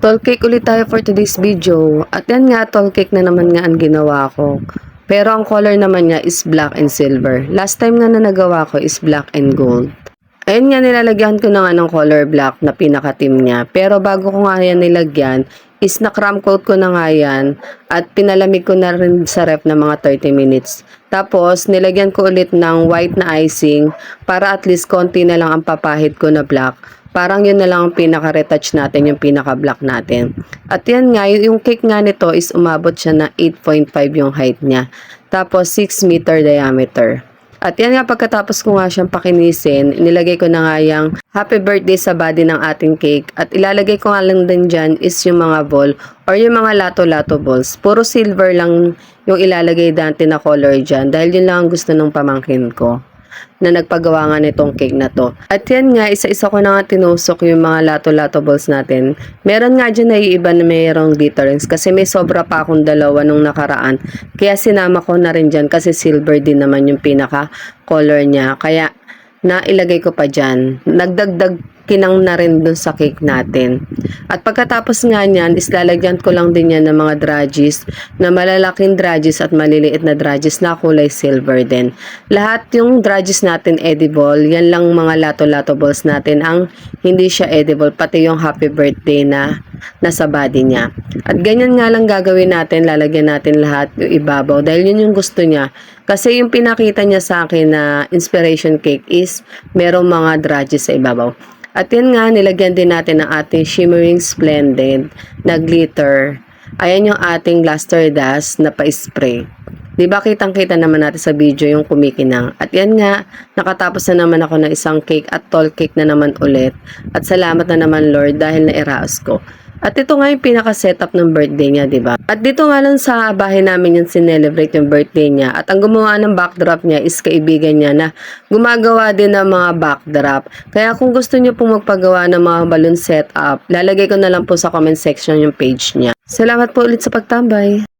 Tall cake ulit tayo for today's video. At yan nga, tall cake na naman nga ang ginawa ko. Pero ang color naman niya is black and silver. Last time nga na nagawa ko is black and gold. Ayun nga, nilalagyan ko na nga ng color black na pinaka-team niya. Pero bago ko nga yan nilagyan, is na-cram coat ko na nga yan at pinalamig ko na rin sa ref na mga 30 minutes. Tapos, nilagyan ko ulit ng white na icing para at least konti na lang ang papahid ko na black. Parang yun na lang ang pinaka-retouch natin, yung pinaka-black natin. At yan nga, yung cake nga nito is umabot siya na 8.5 yung height niya. Tapos, 6 meter diameter. At yan nga, pagkatapos ko nga siyang pakinisin, nilagay ko na nga yung happy birthday sa body ng ating cake. At ilalagay ko nga lang din dyan is yung mga ball or yung mga lato-lato balls. Puro silver lang yung ilalagay dante na color dyan dahil yun lang ang gusto ng pamangkin ko na nagpagawa nga nitong cake na to. At yan nga, isa-isa ko na nga tinusok yung mga lato-lato balls natin. Meron nga dyan na iiba na mayroong glitterings kasi may sobra pa akong dalawa nung nakaraan. Kaya sinama ko na rin dyan kasi silver din naman yung pinaka-color niya. Kaya nailagay ko pa dyan. Nagdagdag kinang na rin dun sa cake natin. At pagkatapos nga niyan, is lalagyan ko lang din yan ng mga dragis na malalaking dragis at maliliit na dragis na kulay silver din. Lahat yung dragis natin edible, yan lang mga lato-lato balls natin ang hindi siya edible, pati yung happy birthday na nasa body niya. At ganyan nga lang gagawin natin, lalagyan natin lahat yung ibabaw dahil yun yung gusto niya. Kasi yung pinakita niya sa akin na inspiration cake is merong mga dragis sa ibabaw. At yan nga, nilagyan din natin ang ating shimmering splendid na glitter. Ayan yung ating luster dust na pa-spray. Diba kitang-kita naman natin sa video yung kumikinang. At yan nga, nakatapos na naman ako ng isang cake at tall cake na naman ulit. At salamat na naman Lord dahil nairaos ko. At ito nga yung pinaka-setup ng birthday niya, diba? At dito nga lang sa bahay namin yung sinelebrate yung birthday niya. At ang gumawa ng backdrop niya is kaibigan niya na gumagawa din ng mga backdrop. Kaya kung gusto niyo pong magpagawa ng mga balloon setup, lalagay ko na lang po sa comment section yung page niya. Salamat po ulit sa pagtambay.